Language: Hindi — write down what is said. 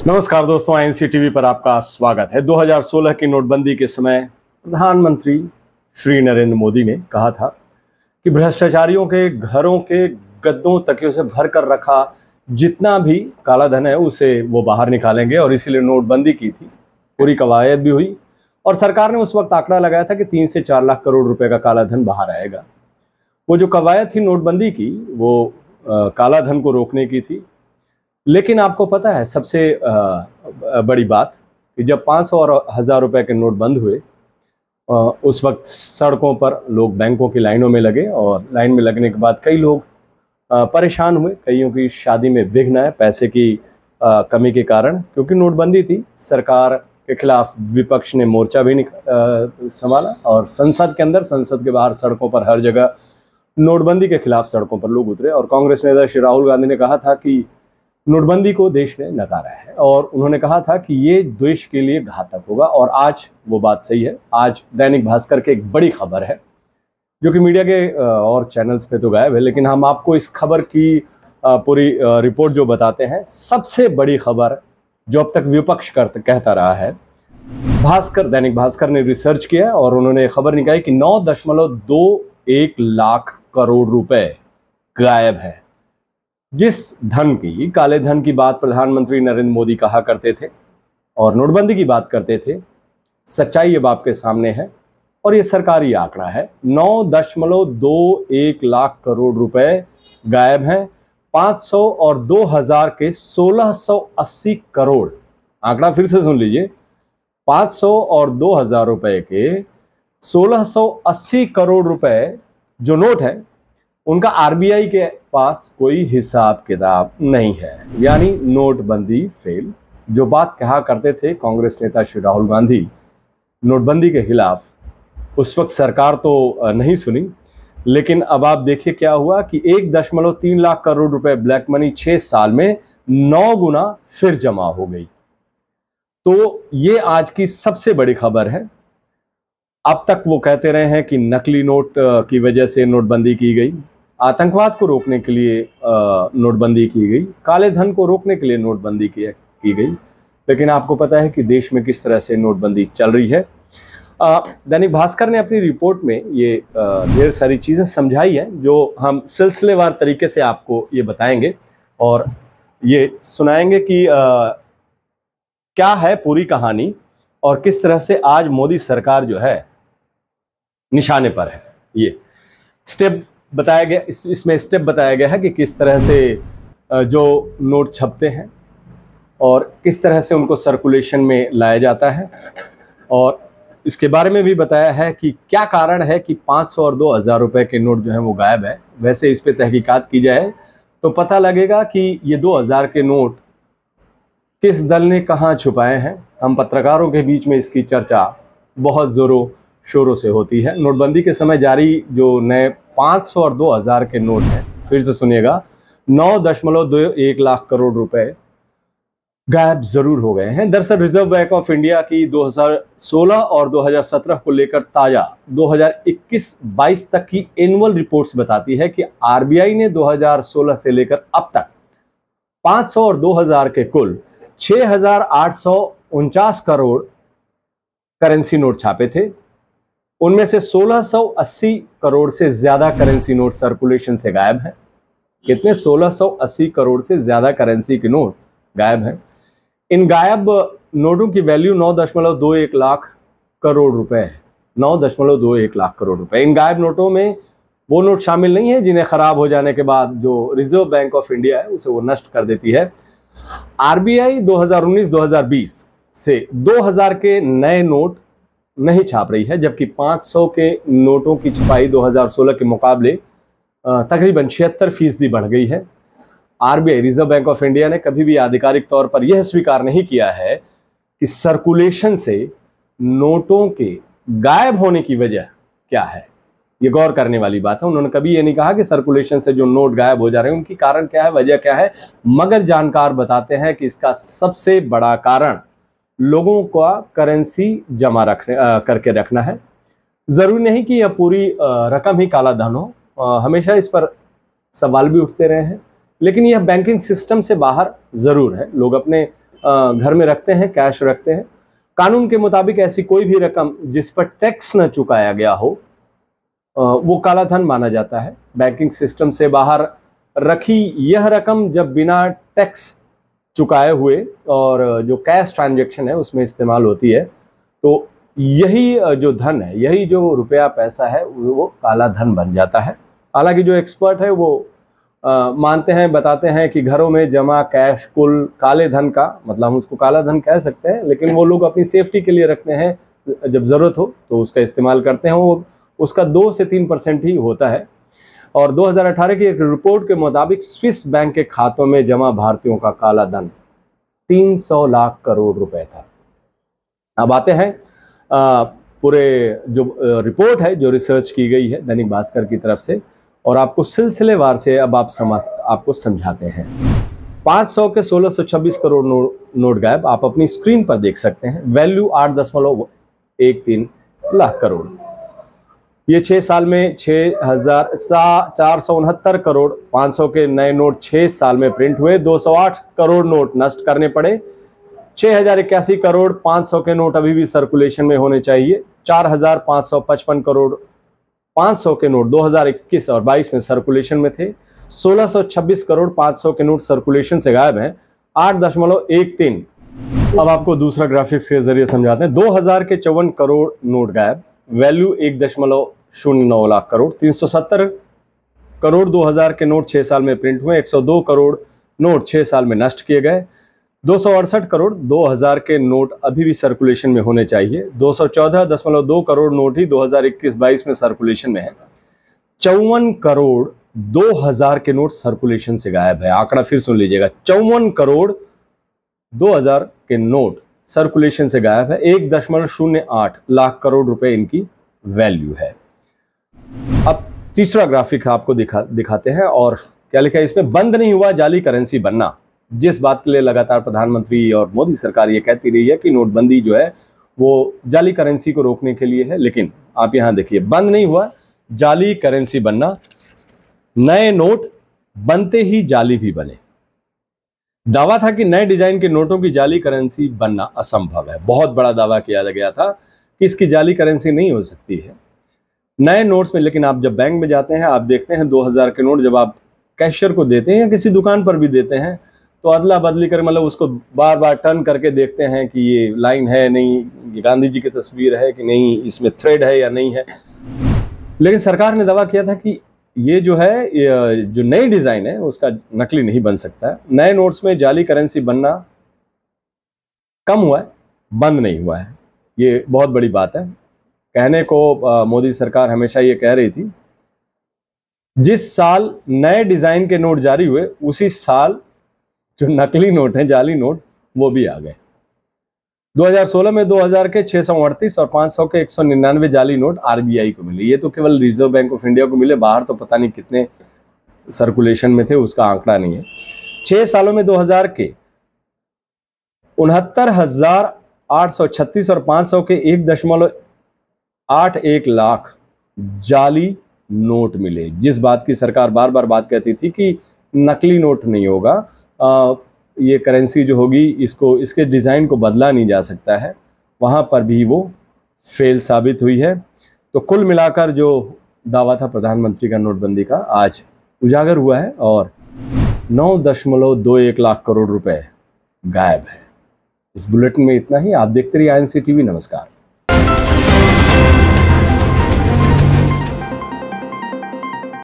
नमस्कार दोस्तों, आईएनसी टीवी पर आपका स्वागत है। 2016 की नोटबंदी के समय प्रधानमंत्री श्री नरेंद्र मोदी ने कहा था कि भ्रष्टाचारियों के घरों के गद्दों तकियों से भर कर रखा जितना भी काला धन है उसे वो बाहर निकालेंगे, और इसीलिए नोटबंदी की थी। पूरी कवायद भी हुई और सरकार ने उस वक्त आंकड़ा लगाया था कि 3 से 4 लाख करोड़ रुपए का काला धन बाहर आएगा। वो जो कवायद थी नोटबंदी की, वो काला धन को रोकने की थी। लेकिन आपको पता है सबसे बड़ी बात कि जब 500 और 1000 रुपए के नोट बंद हुए, उस वक्त सड़कों पर लोग बैंकों की लाइनों में लगे, और लाइन में लगने के बाद कई लोग परेशान हुए। कईयों की शादी में विघ्न आए पैसे की कमी के कारण, क्योंकि नोटबंदी थी। सरकार के खिलाफ विपक्ष ने मोर्चा भी संभाला, और संसद के अंदर, संसद के बाहर, सड़कों पर हर जगह नोटबंदी के खिलाफ सड़कों पर लोग उतरे। और कांग्रेस नेता श्री राहुल गांधी ने कहा था कि नोटबंदी को देश ने नकारा है, और उन्होंने कहा था कि ये देश के लिए घातक होगा। और आज वो बात सही है। आज दैनिक भास्कर के एक बड़ी खबर है जो कि मीडिया के और चैनल्स पे तो गायब है, लेकिन हम आपको इस खबर की पूरी रिपोर्ट जो बताते हैं। सबसे बड़ी खबर जो अब तक विपक्ष कहता रहा है, दैनिक भास्कर ने रिसर्च किया और उन्होंने खबर निकाली कि 9.21 लाख करोड़ रुपए गायब है। जिस धन की, काले धन की बात प्रधानमंत्री नरेंद्र मोदी कहा करते थे और नोटबंदी की बात करते थे, सच्चाई अब आपके सामने है, और ये सरकारी आंकड़ा है। 9.21 लाख करोड़ रुपए गायब हैं। 500 और 2000 के 1680 करोड़, आंकड़ा फिर से सुन लीजिए, 500 और 2000 रुपए के 1680 करोड़ रुपए जो नोट है, उनका आरबीआई के पास कोई हिसाब किताब नहीं है। यानी नोटबंदी फेल। जो बात कहा करते थे कांग्रेस नेता श्री राहुल गांधी नोटबंदी के खिलाफ, उस वक्त सरकार तो नहीं सुनी, लेकिन अब आप देखिए क्या हुआ कि 1.3 लाख करोड़ रुपए ब्लैक मनी 6 साल में 9 गुना फिर जमा हो गई। तो ये आज की सबसे बड़ी खबर है। अब तक वो कहते रहे हैं कि नकली नोट की वजह से नोटबंदी की गई, आतंकवाद को रोकने के लिए नोटबंदी की गई, काले धन को रोकने के लिए नोटबंदी की गई, लेकिन आपको पता है कि देश में किस तरह से नोटबंदी चल रही है। दैनिक भास्कर ने अपनी रिपोर्ट में ये ढेर सारी चीज़ें समझाई हैं, जो हम सिलसिलेवार तरीके से आपको ये बताएंगे और ये सुनाएंगे कि क्या है पूरी कहानी और किस तरह से आज मोदी सरकार जो है निशाने पर है। ये स्टेप बताया गया, इसमें स्टेप बताया गया है कि किस तरह से जो नोट छपते हैं और किस तरह से उनको सर्कुलेशन में लाया जाता है, और इसके बारे में भी बताया है कि क्या कारण है कि 500 और 2000 रुपए के नोट जो हैं वो गायब है। वैसे इस पे तहकीकात की जाए तो पता लगेगा कि ये 2000 के नोट किस दल ने कहाँ छुपाए हैं। हम पत्रकारों के बीच में इसकी चर्चा बहुत जोरों शोरों से होती है। नोटबंदी के समय जारी जो नए 500 और 2000 के नोट हैं, फिर से सुनिएगा, 9.21 लाख करोड़ रुपए गायब जरूर हो गए हैं। दरअसल रिजर्व बैंक ऑफ इंडिया की 2016 और 2017 को लेकर ताजा 2021-22 तक की एनुअल रिपोर्ट्स बताती है कि आरबीआई ने 2016 से लेकर अब तक 500 और 2000 के कुल 6849 करोड़ करेंसी नोट छापे थे। उनमें से 1680 करोड़ से ज्यादा करेंसी नोट सर्कुलेशन से गायब हैं। कितने? 1680 करोड़ से ज्यादा करेंसी के नोट गायब हैं। इन गायब नोटों की वैल्यू 9.21 लाख करोड़ रुपए है। 9.21 लाख करोड़ रुपए। इन गायब नोटों में वो नोट शामिल नहीं है जिन्हें खराब हो जाने के बाद जो रिजर्व बैंक ऑफ इंडिया है उसे वो नष्ट कर देती है। आरबीआई 2019-2020 से 2000 के नए नोट नहीं छाप रही है, जबकि 500 के नोटों की छपाई 2016 के मुकाबले तकरीबन 76% बढ़ गई है। RBI, reserve bank of India, ने कभी भी आधिकारिक तौर पर यह स्वीकार नहीं किया है कि सर्कुलेशन से नोटों के गायब होने की वजह क्या है। ये गौर करने वाली बात है। उन्होंने कभी ये नहीं कहा कि सर्कुलेशन से जो नोट गायब हो जा रहे हैं उनकी कारण क्या है, वजह क्या है, मगर जानकार बताते हैं कि इसका सबसे बड़ा कारण लोगों का करेंसी जमा करके रखना है। जरूरी नहीं कि यह पूरी रकम ही काला धन हो, हमेशा इस पर सवाल भी उठते रहे हैं, लेकिन यह बैंकिंग सिस्टम से बाहर जरूर है। लोग अपने घर में रखते हैं, कैश रखते हैं। कानून के मुताबिक ऐसी कोई भी रकम जिस पर टैक्स न चुकाया गया हो वो काला धन माना जाता है। बैंकिंग सिस्टम से बाहर रखी यह रकम जब बिना टैक्स चुकाए हुए और जो कैश ट्रांजैक्शन है उसमें इस्तेमाल होती है, तो यही जो धन है, यही जो रुपया पैसा है वो काला धन बन जाता है। हालांकि जो एक्सपर्ट है वो मानते हैं, बताते हैं कि घरों में जमा कैश कुल काले धन का, मतलब हम उसको काला धन कह सकते हैं, लेकिन वो लोग अपनी सेफ्टी के लिए रखते हैं, जब ज़रूरत हो तो उसका इस्तेमाल करते हैं। वो उसका 2 से 3% ही होता है। और 2018 की एक रिपोर्ट के मुताबिक स्विस बैंक के खातों में जमा भारतीयों का काला धन 300 लाख करोड़ रुपए था। अब आते हैं पूरे जो रिपोर्ट है, जो रिसर्च की गई है दैनिक भास्कर की तरफ से, और आपको सिलसिलेवार से अब आपको समझाते हैं। 500 के 1626 करोड़ नोट गायब, आप अपनी स्क्रीन पर देख सकते हैं। वैल्यू 8.13 लाख करोड़। ये 6 साल में 6,469 करोड़ 500 के नए नोट 6 साल में प्रिंट हुए। 208 करोड़ नोट नष्ट करने पड़े। 6,081 करोड़ 500 के नोट अभी भी सर्कुलेशन में होने चाहिए। 4,555 करोड़ 500 के नोट 2021 और 22 में सर्कुलेशन में थे। 1626 करोड़ 500 के नोट सर्कुलेशन से गायब हैं। 8.13। अब आपको दूसरा ग्राफिक्स के जरिए समझाते हैं। 2000 के 54 करोड़ नोट गायब, वैल्यू 1.09 लाख करोड़। 370 करोड़ 2000 के नोट 6 साल में प्रिंट हुए। 102 करोड़ नोट 6 साल में नष्ट किए गए। 268 करोड़ 2000 के नोट अभी भी सर्कुलेशन में होने चाहिए। 214.2 करोड़ नोट ही 2021-22 में सर्कुलेशन में है। 54 करोड़ 2000 के नोट सर्कुलेशन से गायब है। आंकड़ा फिर सुन लीजिएगा, 54 करोड़ 2000 के नोट सर्कुलेशन से गायब है। 1.08 लाख करोड़ रुपए इनकी वैल्यू है। अब तीसरा ग्राफिक आपको दिखाते हैं, और क्या लिखा है इसमें? बंद नहीं हुआ जाली करेंसी बनना। जिस बात के लिए लगातार प्रधानमंत्री और मोदी सरकार ये कहती रही है कि नोटबंदी जो है वो जाली करेंसी को रोकने के लिए है, लेकिन आप यहां देखिए, बंद नहीं हुआ जाली करेंसी बनना। नए नोट बनते ही जाली भी बने। दावा था कि नए डिजाइन के नोटों की जाली करेंसी बनना असंभव है। बहुत बड़ा दावा किया गया था कि इसकी जाली करेंसी नहीं हो सकती है नए नोट्स में। लेकिन आप जब बैंक में जाते हैं, आप देखते हैं 2000 के नोट जब आप कैशियर को देते हैं या किसी दुकान पर भी देते हैं, तो अदला बदली कर, मतलब उसको बार बार टर्न करके देखते हैं कि ये लाइन है नहीं, ये गांधी जी की तस्वीर है कि नहीं, इसमें थ्रेड है या नहीं है। लेकिन सरकार ने दावा किया था कि ये जो है, ये जो नई डिजाइन है उसका नकली नहीं बन सकता है। नए नोट्स में जाली करेंसी बनना कम हुआ है, बंद नहीं हुआ है। ये बहुत बड़ी बात है। कहने को मोदी सरकार हमेशा ये कह रही थी, जिस साल नए डिजाइन के नोट जारी हुए उसी साल जो नकली नोट हैं, जाली नोट, वो भी आ गए। 2016 में 2000 के 638 और 500 के 199 जाली नोट आरबीआई को मिले। ये तो केवल रिजर्व बैंक ऑफ इंडिया को मिले, बाहर तो पता नहीं कितने सर्कुलेशन में थे, उसका आंकड़ा नहीं है। 6 सालों में 2000 के 69,836 और 500 के 1.81 लाख जाली नोट मिले। जिस बात की सरकार बार बार बात कहती थी कि नकली नोट नहीं होगा, ये करेंसी जो होगी इसके डिज़ाइन को बदला नहीं जा सकता है, वहाँ पर भी वो फेल साबित हुई है। तो कुल मिलाकर जो दावा था प्रधानमंत्री का नोटबंदी का, आज उजागर हुआ है और 9.21 लाख करोड़ रुपए गायब है। इस बुलेटिन में इतना ही। आप देखते रहिए INC TV। नमस्कार।